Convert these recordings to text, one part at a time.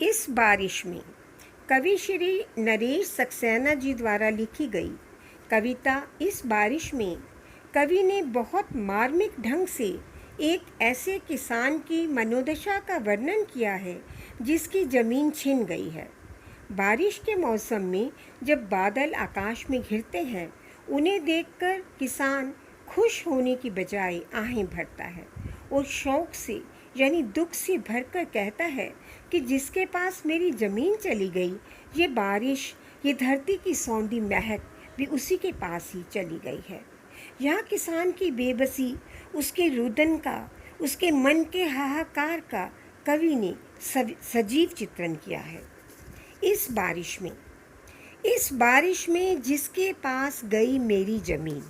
इस बारिश में कवि श्री नरेश सक्सेना जी द्वारा लिखी गई कविता इस बारिश में कवि ने बहुत मार्मिक ढंग से एक ऐसे किसान की मनोदशा का वर्णन किया है जिसकी ज़मीन छिन गई है। बारिश के मौसम में जब बादल आकाश में घिरते हैं, उन्हें देखकर किसान खुश होने की बजाय आहें भरता है और शौक़ से यानी दुख से भरकर कहता है कि जिसके पास मेरी ज़मीन चली गई, ये बारिश, ये धरती की सौंधी महक भी उसी के पास ही चली गई है। यहाँ किसान की बेबसी, उसके रुदन का, उसके मन के हाहाकार का कवि ने सजीव चित्रण किया है। इस बारिश में जिसके पास गई मेरी ज़मीन,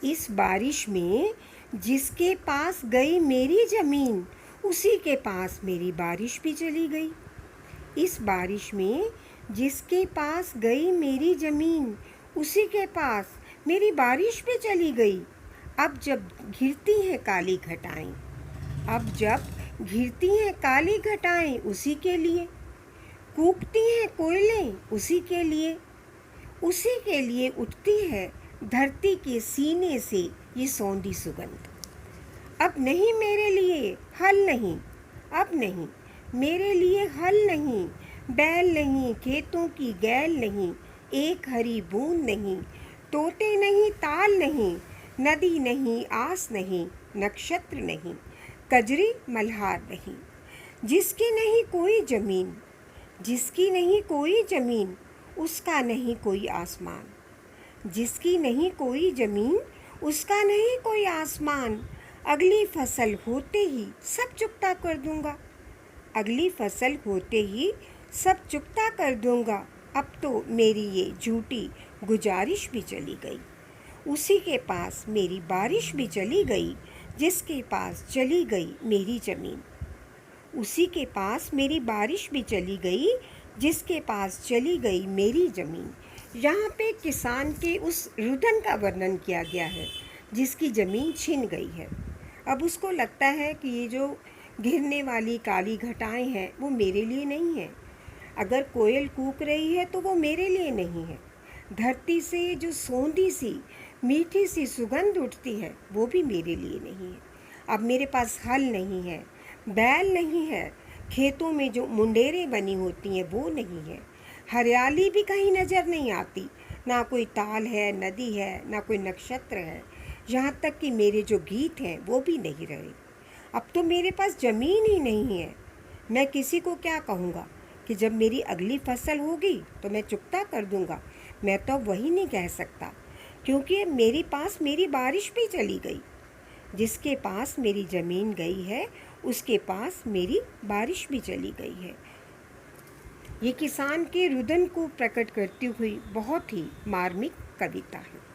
इस बारिश में जिसके पास गई मेरी ज़मीन, उसी के पास मेरी बारिश भी चली गई। इस बारिश में जिसके पास गई मेरी ज़मीन, उसी के पास मेरी बारिश भी चली गई। अब जब घिरती हैं काली घटाएं, उसी के लिए कूकती हैं कोयलें, उसी के लिए उठती है धरती के सीने से ये सौंधी सुगंध। अब नहीं मेरे लिए हल नहीं, अब नहीं मेरे लिए हल नहीं, बैल नहीं, खेतों की गैल नहीं, एक हरी बूंद नहीं, तोते नहीं, ताल नहीं, नदी नहीं, आस नहीं, नक्षत्र नहीं, कजरी मल्हार नहीं। जिसकी नहीं कोई ज़मीन, उसका नहीं कोई आसमान। जिसकी नहीं कोई ज़मीन, उसका नहीं कोई आसमान। अगली फसल होते ही सब चुकता कर दूंगा, अगली फसल होते ही सब चुकता कर दूंगा। अब तो मेरी ये झूठी गुजारिश भी चली गई, उसी के पास मेरी बारिश भी चली गई। जिसके पास चली गई मेरी ज़मीन, उसी के पास मेरी बारिश भी चली गई। जिसके पास चली गई मेरी ज़मीन। यहाँ पे किसान के उस रुदन का वर्णन किया गया है जिसकी ज़मीन छिन गई है। अब उसको लगता है कि ये जो घिरने वाली काली घटाएं हैं वो मेरे लिए नहीं है। अगर कोयल कूक रही है तो वो मेरे लिए नहीं है। धरती से जो सौंधी सी मीठी सी सुगंध उठती है वो भी मेरे लिए नहीं है। अब मेरे पास हल नहीं है, बैल नहीं है, खेतों में जो मुंडेरें बनी होती हैं वो नहीं है, हरियाली भी कहीं नज़र नहीं आती, ना कोई ताल है, नदी है, ना कोई नक्षत्र है, यहाँ तक कि मेरे जो गीत हैं वो भी नहीं रहे। अब तो मेरे पास ज़मीन ही नहीं है। मैं किसी को क्या कहूँगा कि जब मेरी अगली फसल होगी तो मैं चुकता कर दूँगा। मैं तो वही नहीं कह सकता, क्योंकि मेरे पास मेरी बारिश भी चली गई। जिसके पास मेरी ज़मीन गई है, उसके पास मेरी बारिश भी चली गई है। ये किसान के रुदन को प्रकट करती हुई बहुत ही मार्मिक कविता है।